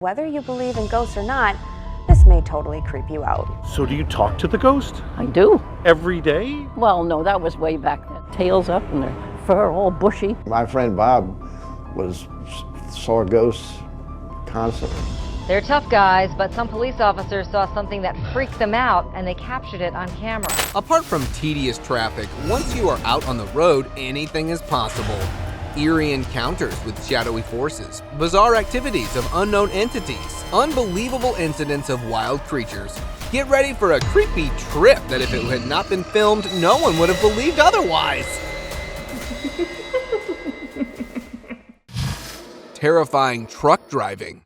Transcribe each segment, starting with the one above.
Whether you believe in ghosts or not, this may totally creep you out. So do you talk to the ghost? I do. Every day? Well, no, that was way back then. Tails up and their fur all bushy. My friend Bob saw ghosts constantly. They're tough guys, but some police officers saw something that freaked them out and they captured it on camera. Apart from tedious traffic, once you are out on the road, anything is possible. Eerie encounters with shadowy forces, bizarre activities of unknown entities, unbelievable incidents of wild creatures. Get ready for a creepy trip that if it had not been filmed, no one would have believed otherwise. Terrifying truck driving.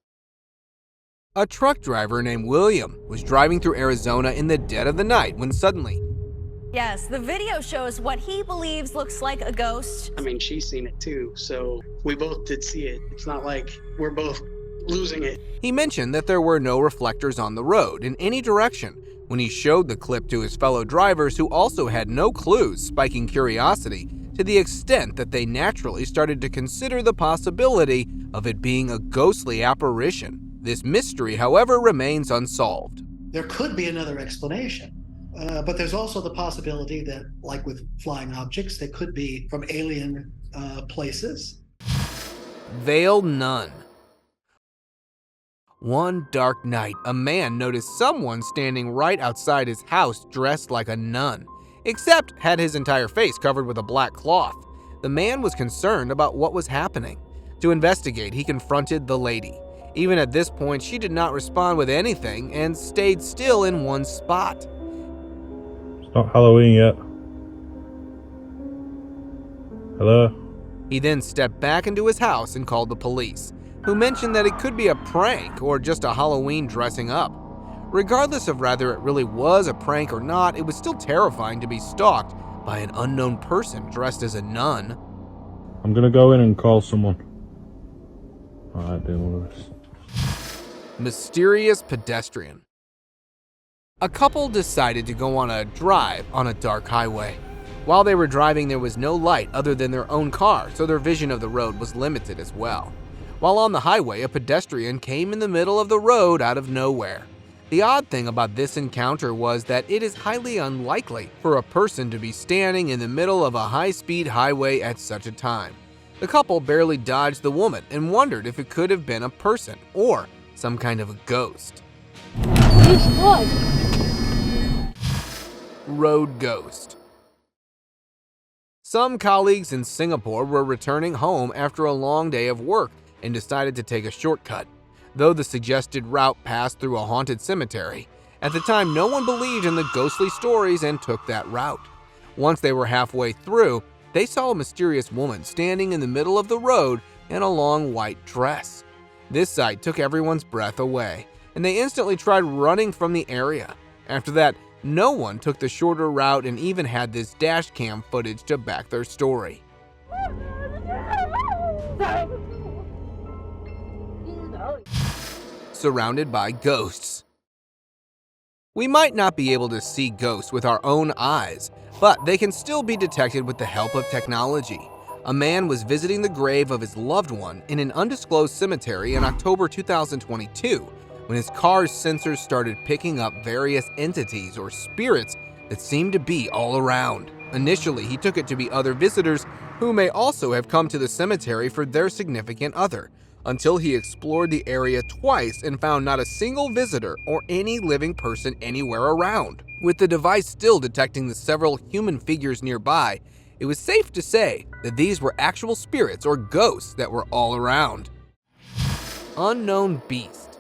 A truck driver named William was driving through Arizona in the dead of the night when suddenly, yes, the video shows what he believes looks like a ghost. I mean, she's seen it too, so we both did see it. It's not like we're both losing it. He mentioned that there were no reflectors on the road in any direction when he showed the clip to his fellow drivers who also had no clues, spiking curiosity to the extent that they naturally started to consider the possibility of it being a ghostly apparition. This mystery, however, remains unsolved. There could be another explanation. But there's also the possibility that, like with flying objects, they could be from alien places. Veiled nun. One dark night, a man noticed someone standing right outside his house dressed like a nun, except had his entire face covered with a black cloth. The man was concerned about what was happening. To investigate, he confronted the lady. Even at this point, she did not respond with anything and stayed still in one spot. Not Halloween yet. Hello? He then stepped back into his house and called the police, who mentioned that it could be a prank or just a Halloween dressing up. Regardless of whether it really was a prank or not, it was still terrifying to be stalked by an unknown person dressed as a nun. I'm gonna go in and call someone. Alright, deal with this. Mysterious pedestrian. A couple decided to go on a drive on a dark highway. While they were driving, there was no light other than their own car, so their vision of the road was limited as well. While on the highway, a pedestrian came in the middle of the road out of nowhere. The odd thing about this encounter was that it is highly unlikely for a person to be standing in the middle of a high-speed highway at such a time. The couple barely dodged the woman and wondered if it could have been a person or some kind of a ghost. Road ghost. Some colleagues in Singapore were returning home after a long day of work and decided to take a shortcut, though the suggested route passed through a haunted cemetery. At the time, no one believed in the ghostly stories and took that route. Once they were halfway through, they saw a mysterious woman standing in the middle of the road in a long white dress. This sight took everyone's breath away, and they instantly tried running from the area. After that, no one took the shorter route and even had this dash cam footage to back their story. Surrounded by ghosts. We might not be able to see ghosts with our own eyes, but they can still be detected with the help of technology. A man was visiting the grave of his loved one in an undisclosed cemetery in October 2022 when his car's sensors started picking up various entities or spirits that seemed to be all around. Initially, he took it to be other visitors who may also have come to the cemetery for their significant other, until he explored the area twice and found not a single visitor or any living person anywhere around. With the device still detecting the several human figures nearby, it was safe to say that these were actual spirits or ghosts that were all around. Unknown beast.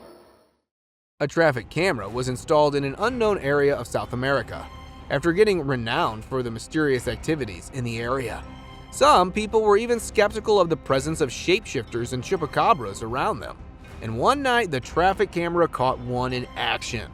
A traffic camera was installed in an unknown area of South America after getting renowned for the mysterious activities in the area. Some people were even skeptical of the presence of shapeshifters and chupacabras around them. And one night, the traffic camera caught one in action.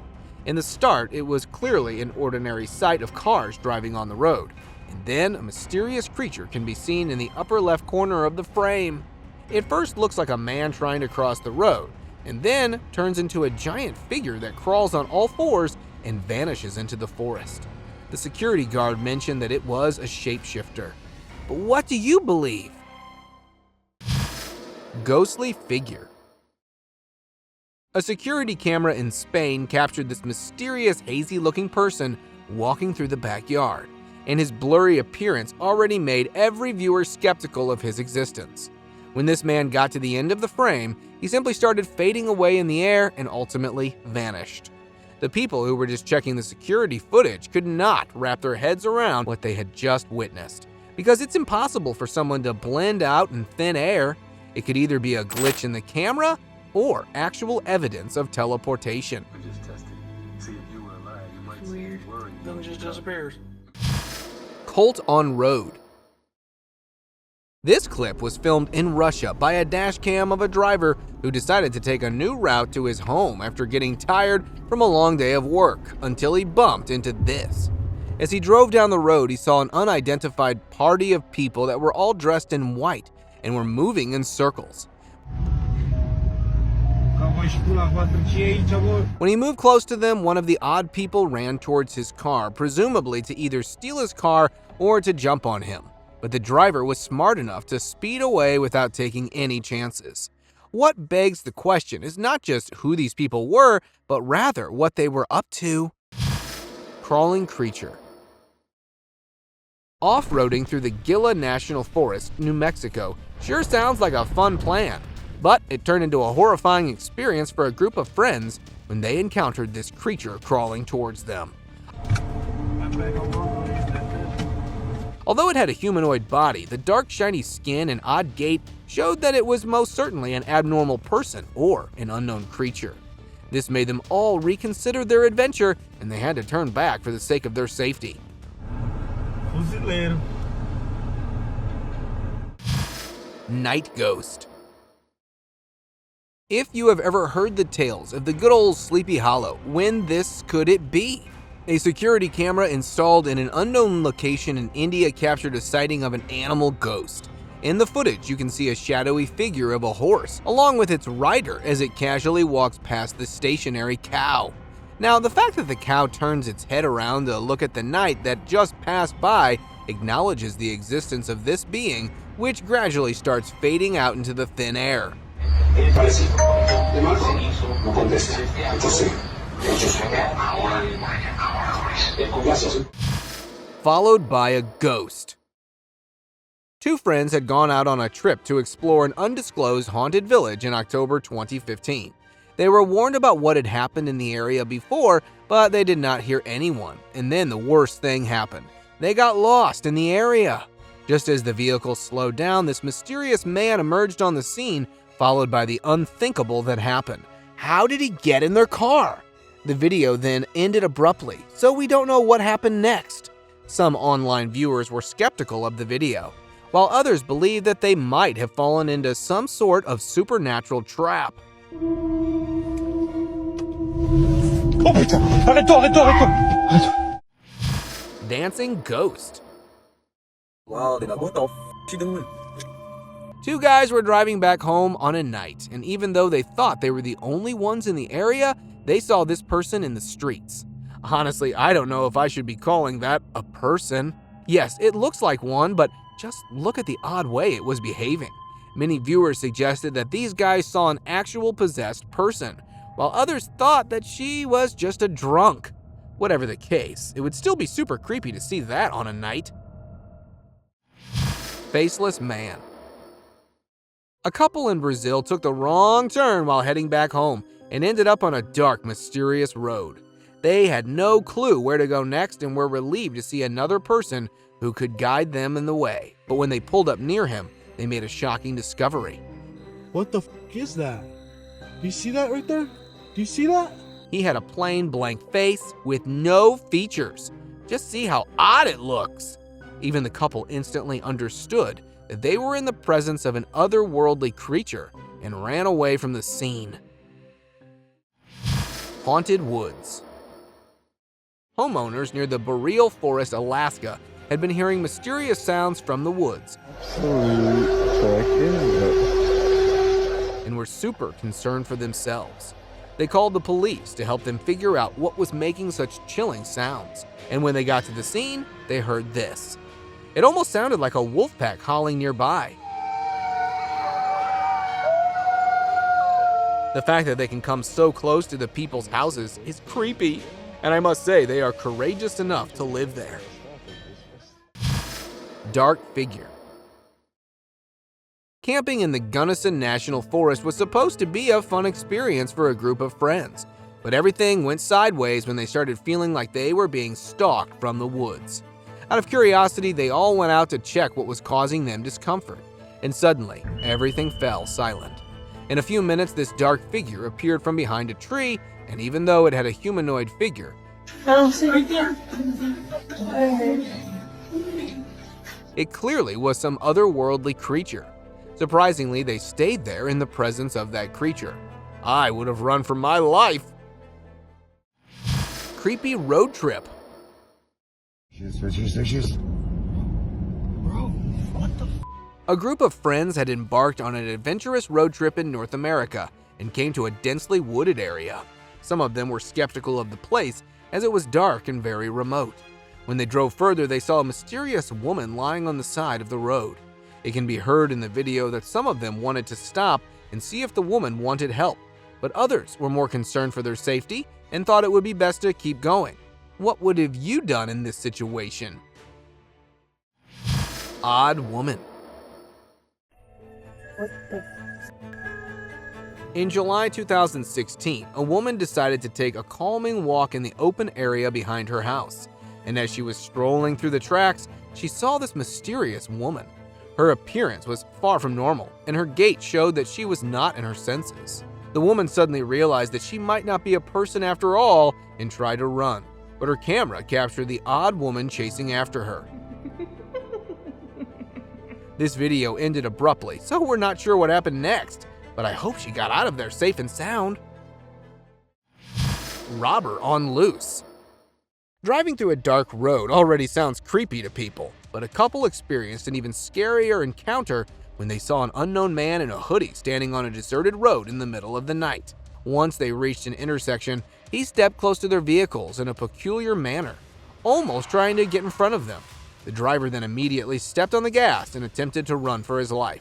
In the start, it was clearly an ordinary sight of cars driving on the road. And then, a mysterious creature can be seen in the upper left corner of the frame. It first looks like a man trying to cross the road, and then turns into a giant figure that crawls on all fours and vanishes into the forest. The security guard mentioned that it was a shapeshifter. But what do you believe? Ghostly figure. A security camera in Spain captured this mysterious, hazy-looking person walking through the backyard, and his blurry appearance already made every viewer skeptical of his existence. When this man got to the end of the frame, he simply started fading away in the air and ultimately vanished. The people who were just checking the security footage could not wrap their heads around what they had just witnessed, because it's impossible for someone to blend out in thin air. It could either be a glitch in the camera or actual evidence of teleportation. Weird. Then it just disappears. Cult on road. This clip was filmed in Russia by a dash cam of a driver who decided to take a new route to his home after getting tired from a long day of work, until he bumped into this. As he drove down the road, he saw an unidentified party of people that were all dressed in white and were moving in circles. When he moved close to them, one of the odd people ran towards his car, presumably to either steal his car or to jump on him. But the driver was smart enough to speed away without taking any chances. What begs the question is not just who these people were, but rather what they were up to. Crawling creature. Off-roading through the Gila National Forest, New Mexico, sure sounds like a fun plan, but it turned into a horrifying experience for a group of friends when they encountered this creature crawling towards them. Although it had a humanoid body, the dark shiny skin and odd gait showed that it was most certainly an abnormal person or an unknown creature. This made them all reconsider their adventure, and they had to turn back for the sake of their safety. Night Ghost. If you have ever heard the tales of the good old Sleepy Hollow, when this could it be? A security camera installed in an unknown location in India captured a sighting of an animal ghost. In the footage, you can see a shadowy figure of a horse, along with its rider as it casually walks past the stationary cow. Now, the fact that the cow turns its head around to look at the night that just passed by acknowledges the existence of this being, which gradually starts fading out into the thin air. Followed by a ghost. Two friends had gone out on a trip to explore an undisclosed haunted village in October 2015. They were warned about what had happened in the area before, but they did not hear anyone. And then the worst thing happened. They got lost in the area. Just as the vehicle slowed down, this mysterious man emerged on the scene, followed by the unthinkable that happened. How did he get in their car? The video then ended abruptly, so we don't know what happened next. Some online viewers were skeptical of the video, while others believed that they might have fallen into some sort of supernatural trap. Dancing ghost. Two guys were driving back home on a night, and even though they thought they were the only ones in the area, they saw this person in the streets. Honestly, I don't know if I should be calling that a person. Yes, it looks like one, but just look at the odd way it was behaving. Many viewers suggested that these guys saw an actual possessed person, while others thought that she was just a drunk. Whatever the case, it would still be super creepy to see that on a night. Faceless man. A couple in Brazil took the wrong turn while heading back home and ended up on a dark, mysterious road. They had no clue where to go next and were relieved to see another person who could guide them in the way. But when they pulled up near him, they made a shocking discovery. What the f is that? Do you see that right there? Do you see that? He had a plain blank face with no features. Just see how odd it looks. Even the couple instantly understood that they were in the presence of an otherworldly creature and ran away from the scene. Haunted woods. Homeowners near the Boreal Forest, Alaska, had been hearing mysterious sounds from the woods and were super concerned for themselves. They called the police to help them figure out what was making such chilling sounds. And when they got to the scene, they heard this. It almost sounded like a wolf pack howling nearby. The fact that they can come so close to the people's houses is creepy, and I must say they are courageous enough to live there. Dark figure. Camping in the Gunnison National Forest was supposed to be a fun experience for a group of friends, but everything went sideways when they started feeling like they were being stalked from the woods. Out of curiosity, they all went out to check what was causing them discomfort, and suddenly, everything fell silent. In a few minutes, this dark figure appeared from behind a tree, and even though it had a humanoid figure, it clearly was some otherworldly creature. Surprisingly, they stayed there in the presence of that creature. I would have run for my life. Creepy road trip. A group of friends had embarked on an adventurous road trip in North America and came to a densely wooded area. Some of them were skeptical of the place as it was dark and very remote. When they drove further, they saw a mysterious woman lying on the side of the road. It can be heard in the video that some of them wanted to stop and see if the woman wanted help, but others were more concerned for their safety and thought it would be best to keep going. What would have you done in this situation? Odd woman. In July 2016, a woman decided to take a calming walk in the open area behind her house, and as she was strolling through the tracks, she saw this mysterious woman. Her appearance was far from normal, and her gait showed that she was not in her senses. The woman suddenly realized that she might not be a person after all and tried to run, but her camera captured the odd woman chasing after her. This video ended abruptly, so we're not sure what happened next, but I hope she got out of there safe and sound. Robber on loose. Driving through a dark road already sounds creepy to people, but a couple experienced an even scarier encounter when they saw an unknown man in a hoodie standing on a deserted road in the middle of the night. Once they reached an intersection, he stepped close to their vehicles in a peculiar manner, almost trying to get in front of them. The driver then immediately stepped on the gas and attempted to run for his life.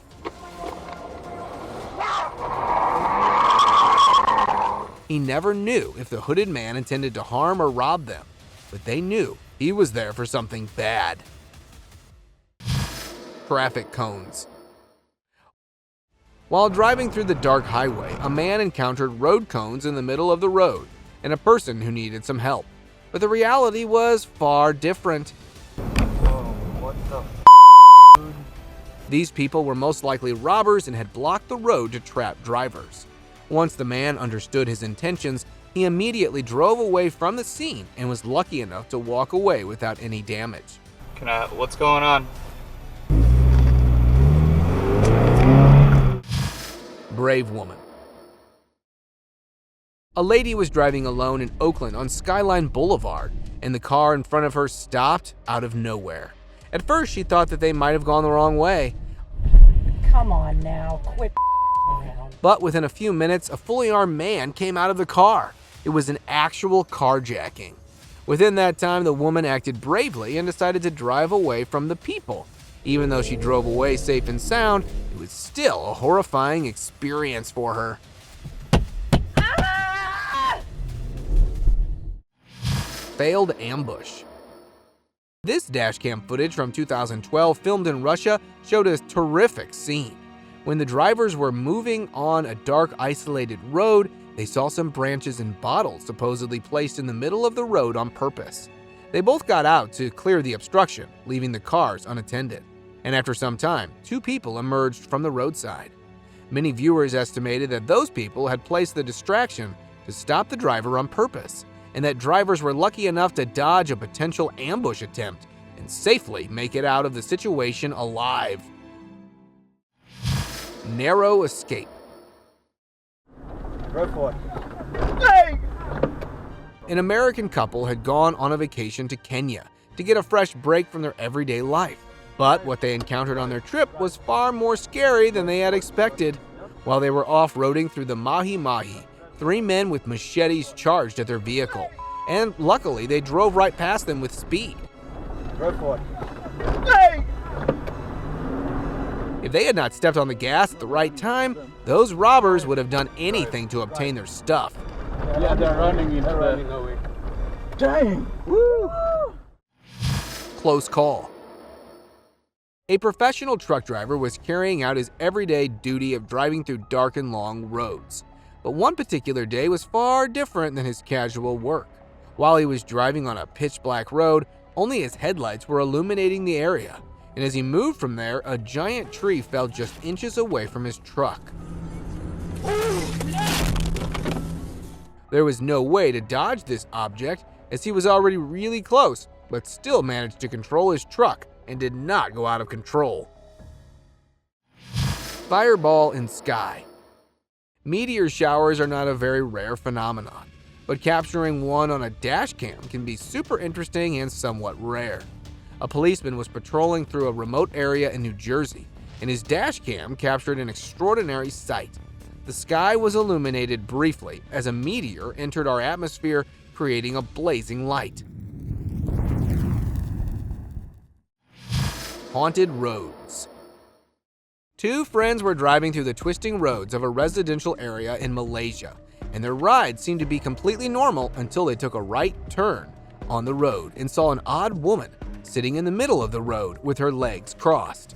He never knew if the hooded man intended to harm or rob them, but they knew he was there for something bad. Traffic cones. While driving through the dark highway, a man encountered road cones in the middle of the road and a person who needed some help. But the reality was far different. These people were most likely robbers and had blocked the road to trap drivers. Once the man understood his intentions, he immediately drove away from the scene and was lucky enough to walk away without any damage. What's going on? Brave woman. A lady was driving alone in Oakland on Skyline Boulevard, and the car in front of her stopped out of nowhere. At first, she thought that they might have gone the wrong way. Come on now, quit around. But within a few minutes, a fully armed man came out of the car. It was an actual carjacking. Within that time, the woman acted bravely and decided to drive away from the people. Even though she drove away safe and sound, it was still a horrifying experience for her. Failed ambush. This dashcam footage from 2012 filmed in Russia showed a terrific scene. When the drivers were moving on a dark, isolated road, they saw some branches and bottles supposedly placed in the middle of the road on purpose. They both got out to clear the obstruction, leaving the cars unattended. And after some time, 2 people emerged from the roadside. Many viewers estimated that those people had placed the distraction to stop the driver on purpose, and that drivers were lucky enough to dodge a potential ambush attempt and safely make it out of the situation alive. Narrow escape. Go for it. An American couple had gone on a vacation to Kenya to get a fresh break from their everyday life. But what they encountered on their trip was far more scary than they had expected. While they were off-roading through the Mahi Mahi, 3 men with machetes charged at their vehicle, and luckily they drove right past them with speed. Go for it. If they had not stepped on the gas at the right time, Those robbers would have done anything to obtain their stuff. Yeah, they're running into the... Dang! Woo! Close call. A professional truck driver was carrying out his everyday duty of driving through dark and long roads. But one particular day was far different than his casual work. While he was driving on a pitch-black road, only his headlights were illuminating the area. And as he moved from there, a giant tree fell just inches away from his truck. There was no way to dodge this object, as he was already really close, but still managed to control his truck and did not go out of control. Fireball in sky. Meteor showers are not a very rare phenomenon, but capturing one on a dash cam can be super interesting and somewhat rare. A policeman was patrolling through a remote area in New Jersey, and his dash cam captured an extraordinary sight. The sky was illuminated briefly as a meteor entered our atmosphere, creating a blazing light. Haunted roads. Two friends were driving through the twisting roads of a residential area in Malaysia, and their ride seemed to be completely normal until they took a right turn on the road and saw an odd woman sitting in the middle of the road with her legs crossed.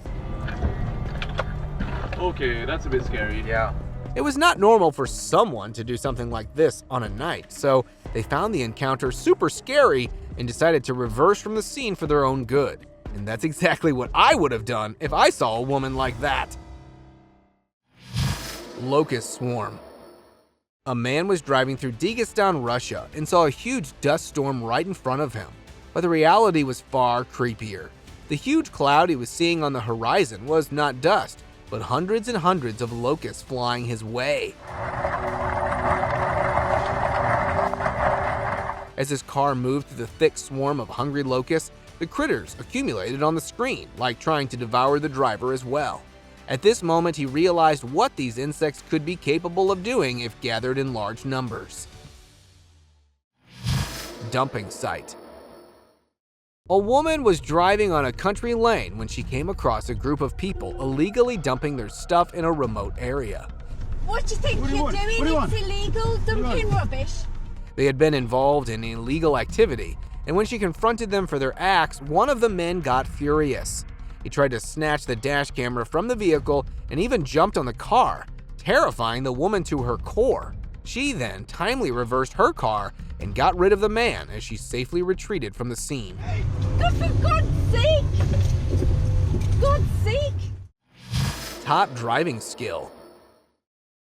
Okay, that's a bit scary. Yeah. It was not normal for someone to do something like this on a night, so they found the encounter super scary and decided to reverse from the scene for their own good. And that's exactly what I would have done if I saw a woman like that. Locust swarm. A man was driving through Dagestan, Russia, and saw a huge dust storm right in front of him. But the reality was far creepier. The huge cloud he was seeing on the horizon was not dust, but hundreds and hundreds of locusts flying his way. As his car moved through the thick swarm of hungry locusts, the critters accumulated on the screen, like trying to devour the driver as well. At this moment, he realized what these insects could be capable of doing if gathered in large numbers. Dumping site. A woman was driving on a country lane when she came across a group of people illegally dumping their stuff in a remote area. What do you think you're doing? It's illegal dumping rubbish. They had been involved in illegal activity, and when she confronted them for their acts, one of the men got furious. He tried to snatch the dash camera from the vehicle and even jumped on the car, terrifying the woman to her core. She then timely reversed her car and got rid of the man as she safely retreated from the scene. God, for God's sake! God's sake! Top driving skill.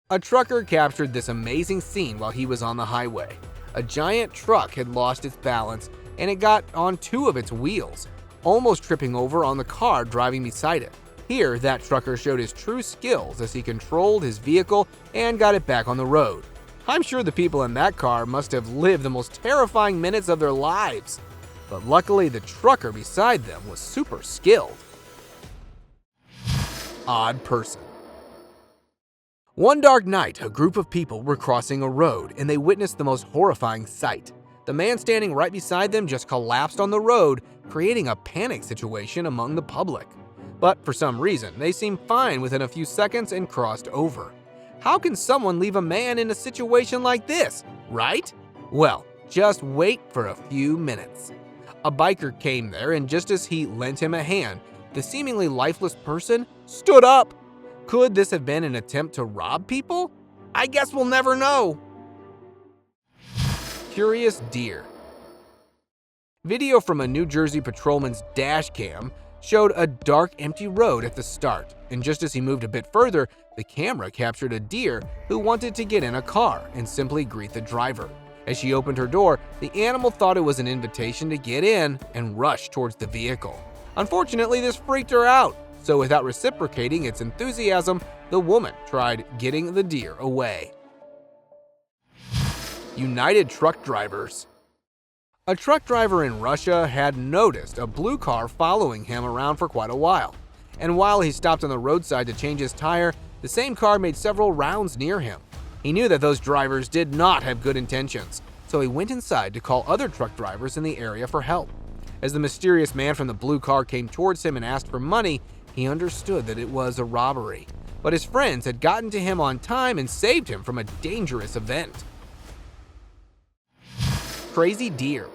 A trucker captured this amazing scene while he was on the highway. A giant truck had lost its balance and it got on two of its wheels, almost tripping over on the car driving beside it. Here, that trucker showed his true skills as he controlled his vehicle and got it back on the road. I'm sure the people in that car must have lived the most terrifying minutes of their lives, but luckily the trucker beside them was super skilled. Odd person. One dark night, a group of people were crossing a road and they witnessed the most horrifying sight. The man standing right beside them just collapsed on the road, creating a panic situation among the public. But for some reason, they seemed fine within a few seconds and crossed over. How can someone leave a man in a situation like this, right? Well, just wait for a few minutes. A biker came there, and just as he lent him a hand, the seemingly lifeless person stood up. Could this have been an attempt to rob people? I guess we'll never know. Curious deer. Video from a New Jersey patrolman's dash cam showed a dark, empty road at the start, and just as he moved a bit further, the camera captured a deer who wanted to get in a car and simply greet the driver. As she opened her door, the animal thought it was an invitation to get in and rushed towards the vehicle. Unfortunately, this freaked her out, so without reciprocating its enthusiasm, the woman tried getting the deer away. United truck drivers. A truck driver in Russia had noticed a blue car following him around for quite a while, and while he stopped on the roadside to change his tire, the same car made several rounds near him. He knew that those drivers did not have good intentions, so he went inside to call other truck drivers in the area for help. As the mysterious man from the blue car came towards him and asked for money, he understood that it was a robbery. but his friends had gotten to him on time and saved him from a dangerous event. Crazy deer.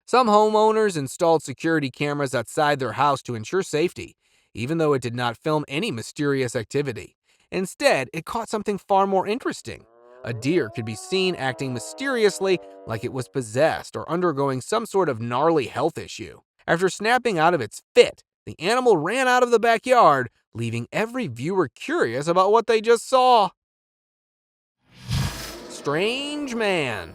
Some homeowners installed security cameras outside their house to ensure safety, even though it did not film any mysterious activity. Instead, it caught something far more interesting. A deer could be seen acting mysteriously like it was possessed or undergoing some sort of gnarly health issue. After snapping out of its fit, the animal ran out of the backyard, leaving every viewer curious about what they just saw. Strange man.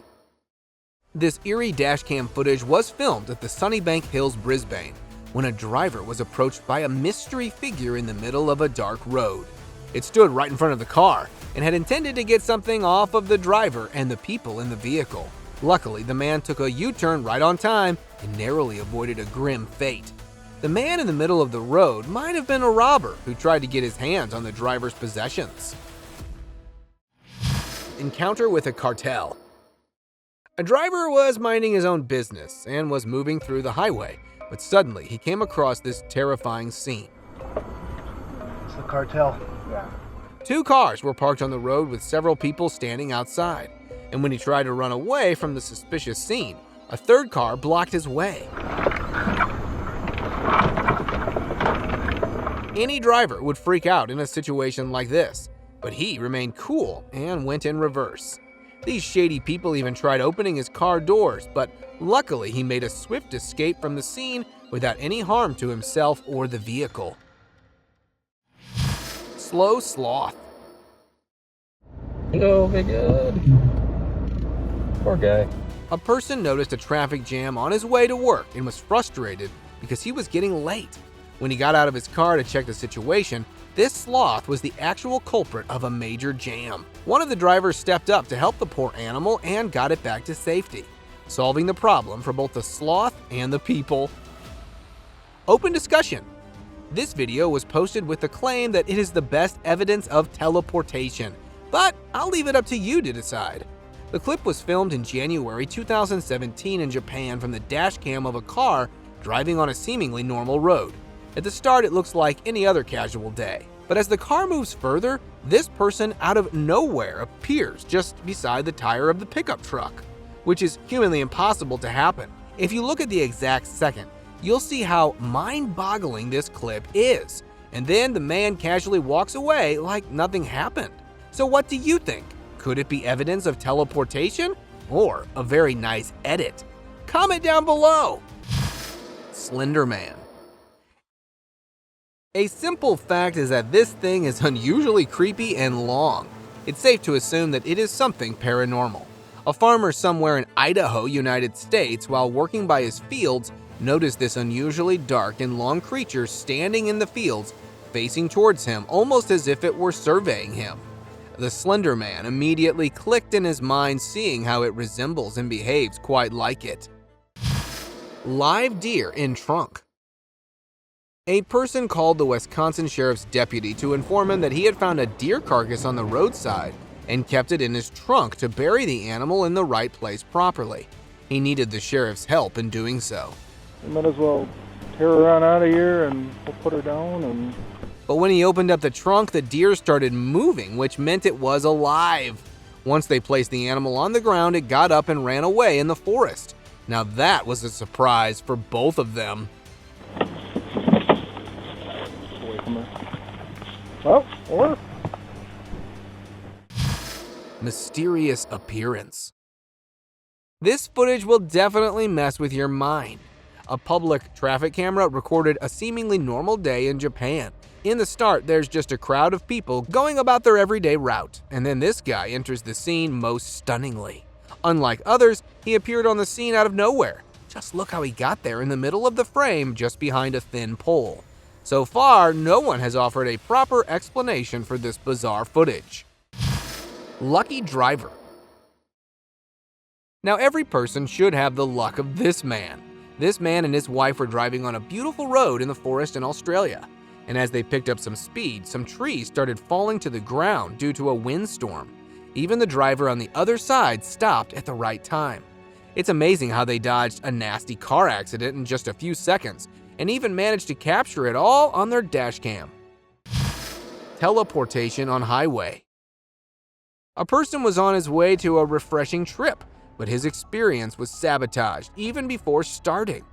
This eerie dashcam footage was filmed at the Sunnybank Hills, Brisbane, when a driver was approached by a mystery figure in the middle of a dark road. It stood right in front of the car and had intended to get something off of the driver and the people in the vehicle. Luckily, the man took a U-turn right on time and narrowly avoided a grim fate. The man in the middle of the road might have been a robber who tried to get his hands on the driver's possessions. Encounter with a cartel. A driver was minding his own business and was moving through the highway, but suddenly he came across this terrifying scene. It's the cartel. Yeah. Two cars were parked on the road with several people standing outside, and when he tried to run away from the suspicious scene, a third car blocked his way. Any driver would freak out in a situation like this, but he remained cool and went in reverse. These shady people even tried opening his car doors, but luckily he made a swift escape from the scene without any harm to himself or the vehicle. Slow sloth. Hello, big good. Poor guy. A person noticed a traffic jam on his way to work and was frustrated because he was getting late. When he got out of his car to check the situation, this sloth was the actual culprit of a major jam. One of the drivers stepped up to help the poor animal and got it back to safety, solving the problem for both the sloth and the people. Open discussion. This video was posted with the claim that it is the best evidence of teleportation, but I'll leave it up to you to decide. The clip was filmed in January 2017 in Japan from the dash cam of a car driving on a seemingly normal road. At the start, it looks like any other casual day, but as the car moves further, this person out of nowhere appears just beside the tire of the pickup truck, which is humanly impossible to happen. If you look at the exact second, you'll see how mind-boggling this clip is, and then the man casually walks away like nothing happened. So what do you think? Could it be evidence of teleportation or a very nice edit? Comment down below. Slender Man. A simple fact is that this thing is unusually creepy and long. It's safe to assume that it is something paranormal. A farmer somewhere in Idaho, United States, while working by his fields, noticed this unusually dark and long creature standing in the fields, facing towards him almost as if it were surveying him. The Slender Man immediately clicked in his mind, seeing how it resembles and behaves quite like it. Live deer in trunk. A person called the Wisconsin Sheriff's deputy to inform him that he had found a deer carcass on the roadside and kept it in his trunk to bury the animal in the right place properly. He needed the sheriff's help in doing so. We might as well tear her on out of here and we'll put her down. But when he opened up the trunk, the deer started moving, which meant it was alive. Once they placed the animal on the ground, it got up and ran away in the forest. Now that was a surprise for both of them. Well, or mysterious appearance. This footage will definitely mess with your mind. A public traffic camera recorded a seemingly normal day in Japan. In the start, there's just a crowd of people going about their everyday route, and then this guy enters the scene most stunningly. Unlike others, he appeared on the scene out of nowhere. Just look how he got there in the middle of the frame, just behind a thin pole. So far, no one has offered a proper explanation for this bizarre footage. Lucky driver. Now every person should have the luck of this man. This man and his wife were driving on a beautiful road in the forest in Australia. And as they picked up some speed, some trees started falling to the ground due to a windstorm. Even the driver on the other side stopped at the right time. It's amazing how they dodged a nasty car accident in just a few seconds, and even managed to capture it all on their dash cam. teleportation on highway. A person was on his way to a refreshing trip, but his experience was sabotaged even before starting.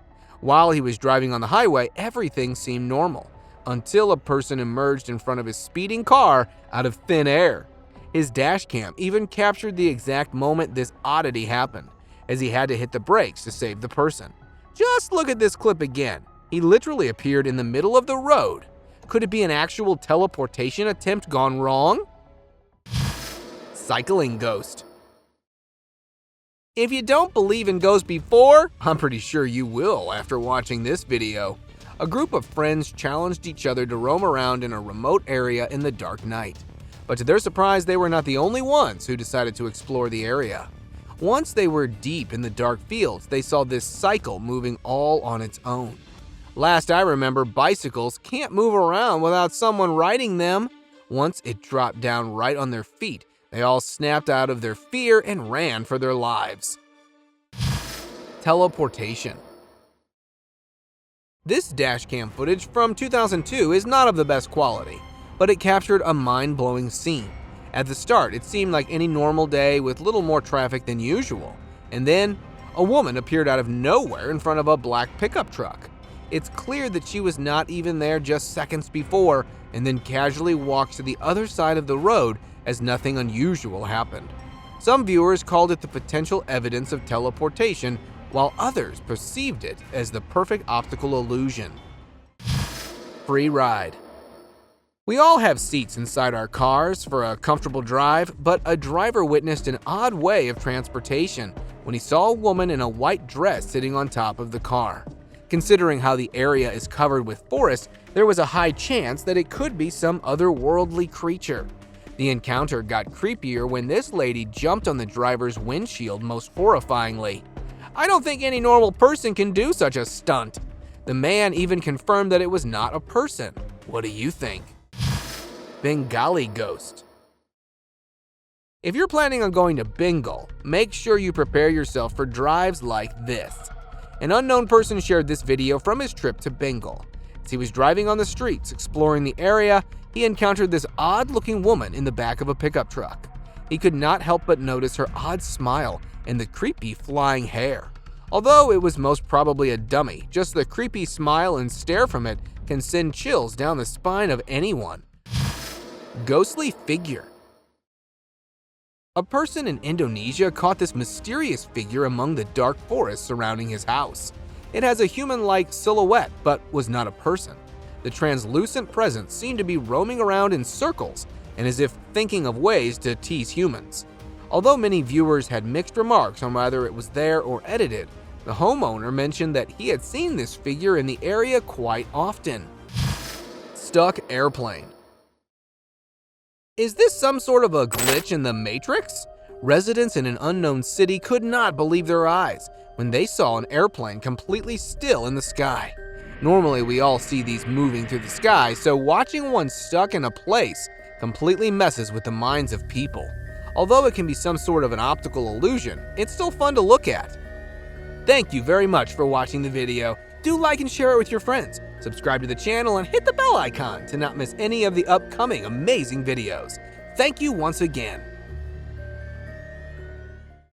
While he was driving on the highway, everything seemed normal, until a person emerged in front of his speeding car out of thin air. His dash cam even captured the exact moment this oddity happened, as he had to hit the brakes to save the person. Just look at this clip again. He literally appeared in the middle of the road. Could it be an actual teleportation attempt gone wrong? Cycling ghost. If you don't believe in ghosts before, I'm pretty sure you will after watching this video. A group of friends challenged each other to roam around in a remote area in the dark night. But to their surprise, they were not the only ones who decided to explore the area. Once they were deep in the dark fields, they saw this cycle moving all on its own. Last I remember, bicycles can't move around without someone riding them. Once it dropped down right on their feet, they all snapped out of their fear and ran for their lives. Teleportation. This dashcam footage from 2002 is not of the best quality, but it captured a mind-blowing scene. At the start, it seemed like any normal day with little more traffic than usual, and then a woman appeared out of nowhere in front of a black pickup truck. It's clear that she was not even there just seconds before, and then casually walked to the other side of the road as nothing unusual happened. Some viewers called it the potential evidence of teleportation, while others perceived it as the perfect optical illusion. Free ride. We all have seats inside our cars for a comfortable drive, but a driver witnessed an odd way of transportation when he saw a woman in a white dress sitting on top of the car. Considering how the area is covered with forest, there was a high chance that it could be some otherworldly creature. The encounter got creepier when this lady jumped on the driver's windshield most horrifyingly. I don't think any normal person can do such a stunt. The man even confirmed that it was not a person. What do you think? Bengali ghost. If you're planning on going to Bengal, make sure you prepare yourself for drives like this. An unknown person shared this video from his trip to Bengal. As he was driving on the streets exploring the area, he encountered this odd-looking woman in the back of a pickup truck. He could not help but notice her odd smile and the creepy flying hair. Although it was most probably a dummy, just the creepy smile and stare from it can send chills down the spine of anyone. Ghostly figure. A person in Indonesia caught this mysterious figure among the dark forest surrounding his house. It has a human-like silhouette, but was not a person. The translucent presence seemed to be roaming around in circles and as if thinking of ways to tease humans. Although many viewers had mixed remarks on whether it was there or edited, the homeowner mentioned that he had seen this figure in the area quite often. Stuck airplane. Is this some sort of a glitch in the Matrix? Residents in an unknown city could not believe their eyes when they saw an airplane completely still in the sky. Normally, we all see these moving through the sky, so watching one stuck in a place completely messes with the minds of people. Although it can be some sort of an optical illusion, it's still fun to look at. Thank you very much for watching the video. Do like and share it with your friends. Subscribe to the channel and hit the bell icon to not miss any of the upcoming amazing videos. Thank you once again.